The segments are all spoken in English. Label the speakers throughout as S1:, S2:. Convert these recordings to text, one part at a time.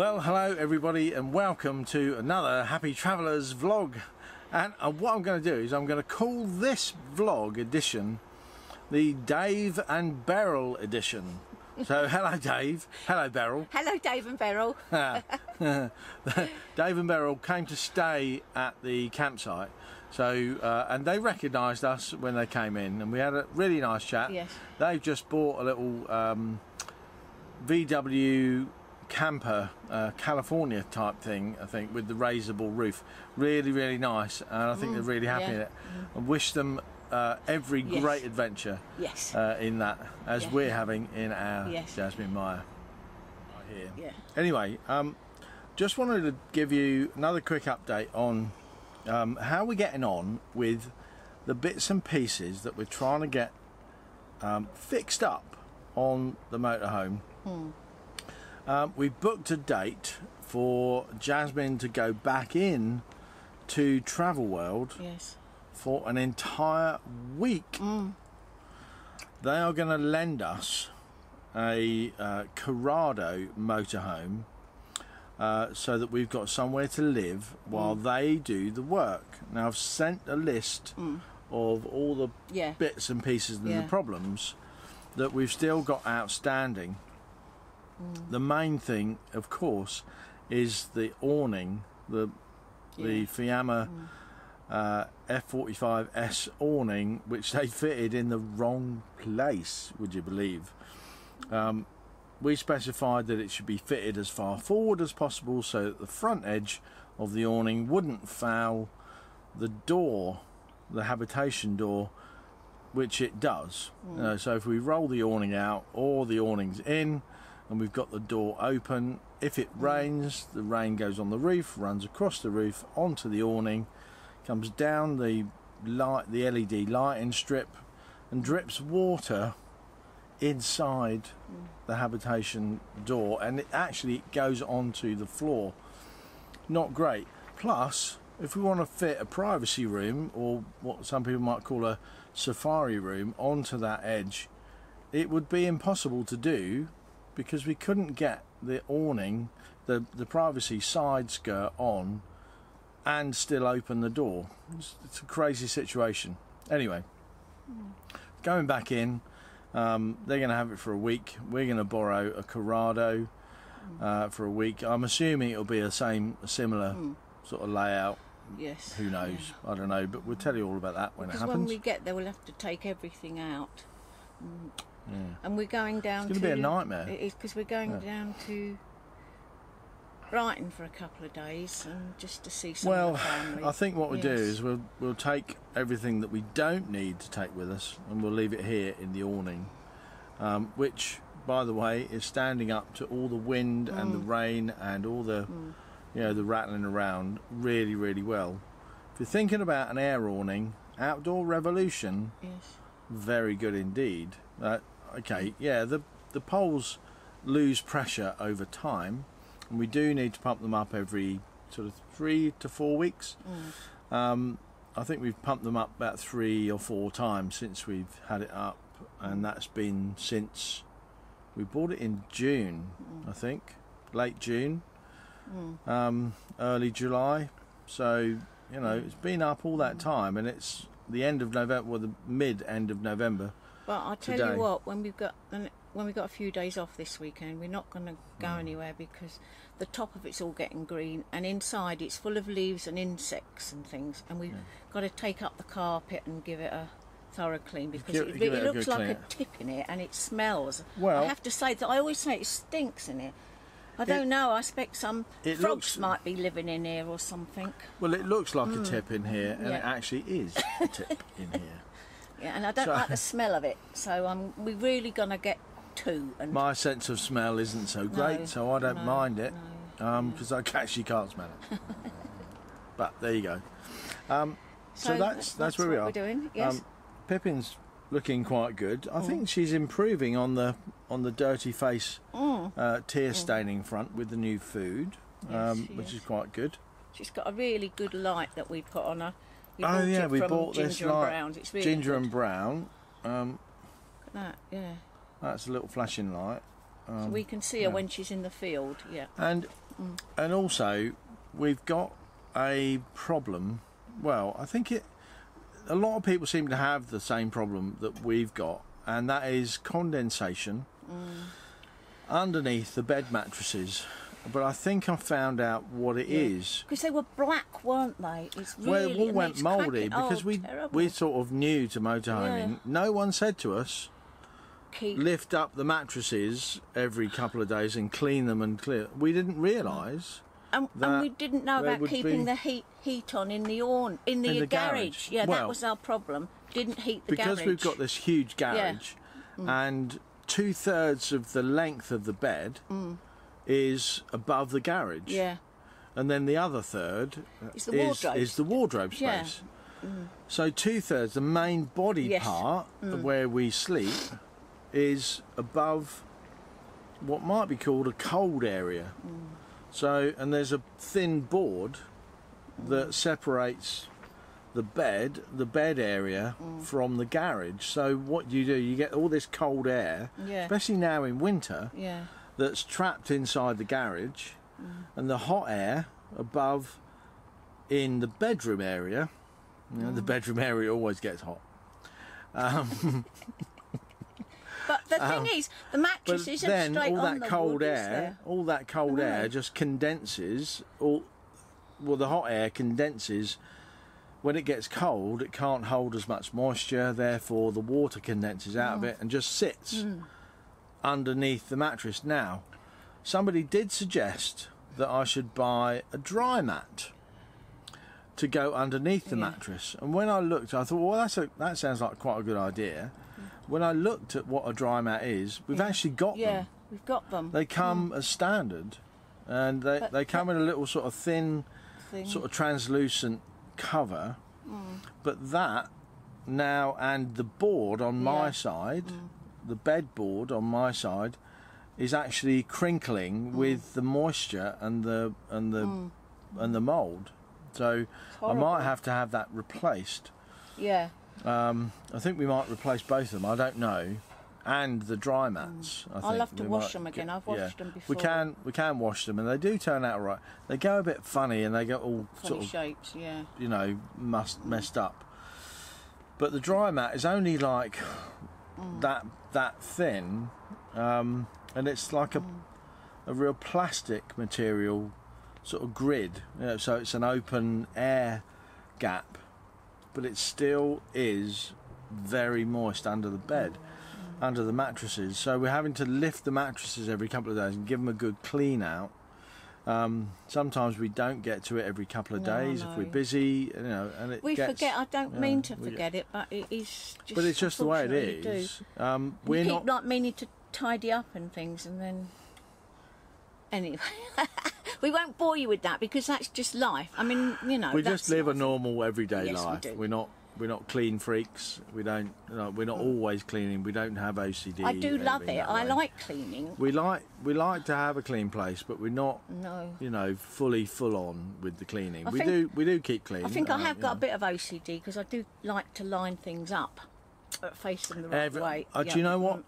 S1: Well, hello everybody and welcome to another Happy Travellers vlog. And what I'm going to do is I'm going to call this vlog edition the Dave and Beryl edition. So hello Dave, hello Beryl.
S2: Hello Dave and Beryl.
S1: Dave and Beryl came to stay at the campsite, so and they recognised us when they came in and we had a really nice chat.
S2: Yes.
S1: They've just bought a little VW camper, California type thing, I think, with the raisable roof. Really nice, and I think they're really happy in it. I wish them every great adventure in that, as we're having in our Jasmine Meyer right here.
S2: Yeah.
S1: Anyway, just wanted to give you another quick update on how we're getting on with the bits and pieces that we're trying to get fixed up on the motorhome. We've booked a date for Jasmine to go back in to Travel World for an entire week. They are going to lend us a Caravan motorhome so that we've got somewhere to live while they do the work. Now I've sent a list of all the bits and pieces and the problems that we've still got outstanding. The main thing, of course, is the awning, the Fiamma F45S awning, which they fitted in the wrong place, would you believe? We specified that it should be fitted as far forward as possible so that the front edge of the awning wouldn't foul the door, the habitation door, which it does. So if we roll the awning out or the awning's in, and we've got the door open, if it rains, the rain goes on the roof, runs across the roof onto the awning, comes down the light, the LED lighting strip, and drips water inside the habitation door, and it actually goes onto the floor. Not great. Plus, if we want to fit a privacy room, or what some people might call a safari room, onto that edge, it would be impossible to do, because we couldn't get the awning, the privacy side skirt on and still open the door. It's a crazy situation. Anyway, going back in, they're going to have it for a week. We're going to borrow a Corrado for a week. I'm assuming it'll be a similar sort of layout.
S2: Yes.
S1: Who knows? I don't know, but we'll tell you all about that when it happens.
S2: When we get there, we'll have to take everything out. And we're going down
S1: it's going to be a nightmare.
S2: It is, because we're going down to Brighton for a couple of days and just to see some of the family.
S1: I think what we'll do is we'll take everything that we don't need to take with us and we'll leave it here in the awning, which, by the way, is standing up to all the wind and the rain and all the the rattling around really well. If you're thinking about an air awning, Outdoor Revolution, very good indeed. Okay, the poles lose pressure over time, and we do need to pump them up every sort of 3 to 4 weeks. I think we've pumped them up about 3 or 4 times since we've had it up, and that's been since we bought it in June, I think, late June, early July. So it's been up all that time, and it's the end of November, or the mid-end of November.
S2: But I tell you what, when we've got a few days off this weekend, we're not going to go anywhere, because the top of it's all getting green, and inside it's full of leaves and insects and things, and we've got to take up the carpet and give it a thorough clean, because it looks like a tip in it, and it smells. Well, I have to say that I always say it stinks in it. I don't know, I expect some frogs might be living in here or something. Well,
S1: it looks like a tip in here, and it actually is a tip in here.
S2: Yeah, and I don't like the smell of it, so we're really going to get 2. And
S1: my sense of smell isn't so great, so I don't mind it, because I actually can't smell it. But there you go. So that's where we are.
S2: We're doing. Yes.
S1: Pippin's looking quite good. I think she's improving on the dirty face tear staining front with the new food, which is quite good.
S2: She's got a really good light that we put on her.
S1: We bought this light,
S2: it's really
S1: ginger
S2: good.
S1: and brown.
S2: Look at that,
S1: that's a little flashing light.
S2: So we can see her when she's in the field. And
S1: And also, we've got a problem. Well, I think a lot of people seem to have the same problem that we've got, and that is condensation underneath the bed mattresses. But I think I found out what it is.
S2: Because they were black, weren't they? It's really,
S1: well, it all went mouldy because
S2: terrible.
S1: we're sort of new to motorhoming. No one said to us, lift up the mattresses every couple of days and clean them and clear. We didn't realise.
S2: And we didn't know about keeping the heat on in the garage. Yeah, that was our problem. Didn't heat the garage.
S1: Because we've got this huge garage, and 2/3 of the length of the bed is above the garage.
S2: Yeah.
S1: And then the other third is the wardrobe space. Yeah. So 2/3, the main body part of where we sleep, is above what might be called a cold area. So, and there's a thin board that separates the bed area from the garage. So what you do, you get all this cold air, especially now in winter, that's trapped inside the garage, and the hot air above in the bedroom area. You know, the bedroom area always gets hot.
S2: But the thing is, the mattress isn't straight on the wood,
S1: all that cold air just condenses. The hot air condenses. When it gets cold, it can't hold as much moisture. Therefore, the water condenses out of it and just sits underneath the mattress. Now, somebody did suggest that I should buy a dry mat to go underneath the mattress. And when I looked, I thought, well, that sounds like quite a good idea. When I looked at what a dry mat is, we've actually got them.
S2: Yeah, we've got them.
S1: They come as standard, and they come in a little sort of thin, sort of translucent cover. But that now, and the board on my side, the bed board on my side, is actually crinkling with the moisture and the mould. So I might have to have that replaced.
S2: Yeah.
S1: I think we might replace both of them. I don't know, and the dry mats.
S2: I'll have to wash them again. I've washed them before.
S1: We can wash them, and they do turn out all right. They go a bit funny, and they get all sort of
S2: shapes. Yeah.
S1: You know, messed up. But the dry mat is only like that thin, and it's like a real plastic material sort of grid. You know, so it's an open air gap. But it still is very moist under the bed, under the mattresses. So we're having to lift the mattresses every couple of days and give them a good clean out. Sometimes we don't get to it every couple of days if we're busy, you know. And
S2: we forget. I don't mean to forget it, but it is just.
S1: But it's just the way it is.
S2: We keep not meaning to tidy up and things, and then. Anyway, we won't bore you with that because that's just life. I mean, you know,
S1: we just live a normal everyday life. We're not clean freaks. We don't. You know, we're not always cleaning. We don't have OCD.
S2: I do love it. I like cleaning.
S1: We like to have a clean place, but we're not. No. You know, full on with the cleaning. We do keep clean.
S2: I think I have got a bit of OCD because I do like to line things up, face them the right way.
S1: Do you know what?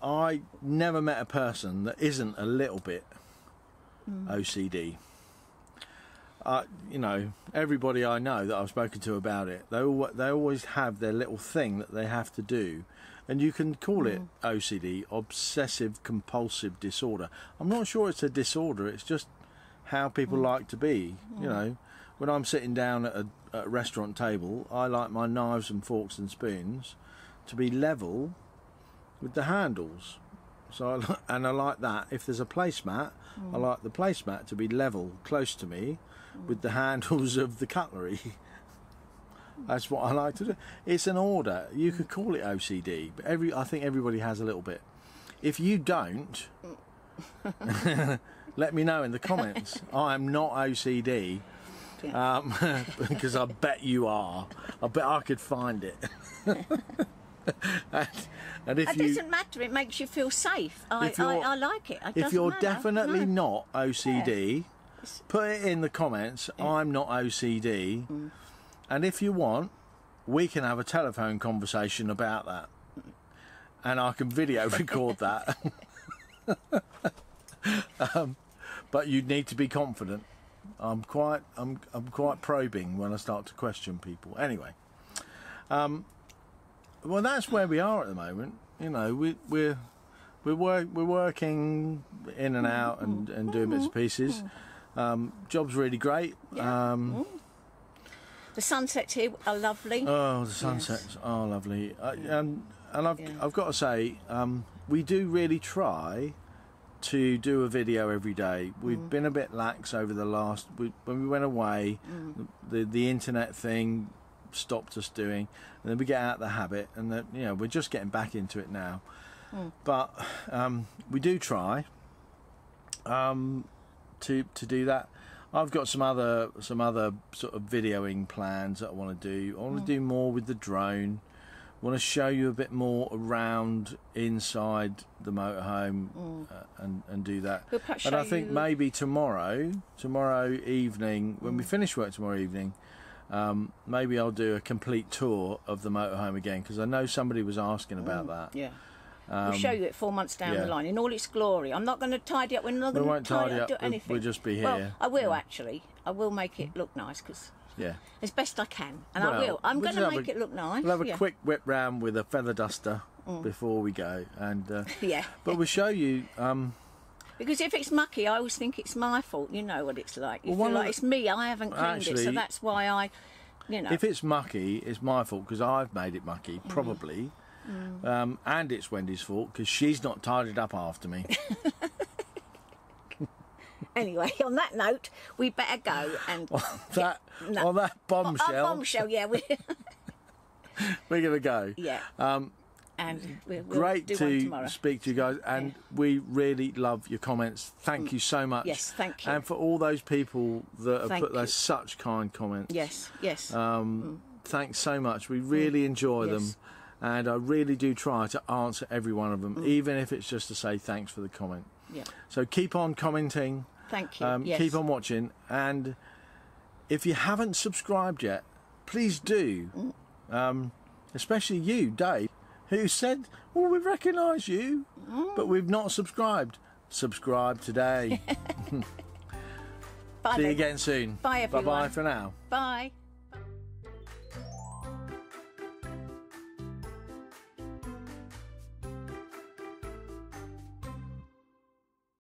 S1: I never met a person that isn't a little bit OCD. You know, everybody I know that I've spoken to about it, they always have their little thing that they have to do, and you can call it OCD, obsessive compulsive disorder. I'm not sure it's a disorder. It's just how people like to be. You know, when I'm sitting down at a restaurant table, I like my knives and forks and spoons to be level with the handles. So I like that. If there's a placemat, I like the placemat to be level, close to me, with the handles of the cutlery. That's what I like to do. It's an order. You could call it OCD, but I think everybody has a little bit. If you don't, let me know in the comments. I am not OCD, because I bet you are. I bet I could find it. And if
S2: it doesn't matter. It makes you feel safe. I like it.
S1: If you're definitely not OCD, put it in the comments. I'm not OCD, and if you want, we can have a telephone conversation about that, and I can video record that. But but you need to be confident. I'm quite probing when I start to question people. Anyway, well, that's where we are at the moment. You know, we're working in and out and doing bits and pieces. Job's really great.
S2: Yeah. The sunsets here are lovely.
S1: Oh, the sunsets are lovely. And I've got to say, we do really try to do a video every day. We've been a bit lax over the last... when we went away, the internet thing stopped us doing, and then we get out of the habit, and then, you know, we're just getting back into it now. But we do try to do that. I've got some other sort of videoing plans that I want to do. I want to do more with the drone. I want to show you a bit more around inside the motorhome and do that. And I think maybe tomorrow evening, when we finish work tomorrow evening, maybe I'll do a complete tour of the motorhome again, because I know somebody was asking about that.
S2: Yeah. We'll show you it 4 months down the line in all its glory. I'm not going to tidy up. We're not going to tidy up, do anything.
S1: We'll just be here.
S2: Well, I will actually. I will make it look nice, because as best I can, and I will. I'm going to make it look nice.
S1: We'll have a quick whip round with a feather duster before we go, and But we'll show you.
S2: Because if it's mucky, I always think it's my fault. You know what it's like. You feel like it's me. I haven't cleaned it, so that's why I. You know.
S1: If it's mucky, it's my fault because I've made it mucky, probably. And it's Wendy's fault because she's not tidied up after me.
S2: Anyway, on that note, we better go and
S1: on that bombshell.
S2: We're
S1: going to go.
S2: Yeah. And we'll
S1: great
S2: do
S1: to
S2: one tomorrow.
S1: Speak to you guys, and we really love your comments. Thank you so much.
S2: Yes, thank you.
S1: And for all those people that have put those such kind comments.
S2: Yes, yes.
S1: Thanks so much. We really enjoy them. And I really do try to answer every one of them, even if it's just to say thanks for the comment.
S2: Yeah.
S1: So keep on commenting.
S2: Thank you.
S1: Keep on watching. And if you haven't subscribed yet, please do. Especially you, Dave, who said, well, we recognise you, but we've not subscribed. Subscribe today.
S2: Bye.
S1: See you again soon.
S2: Bye, everyone.
S1: Bye-bye for now.
S2: Bye.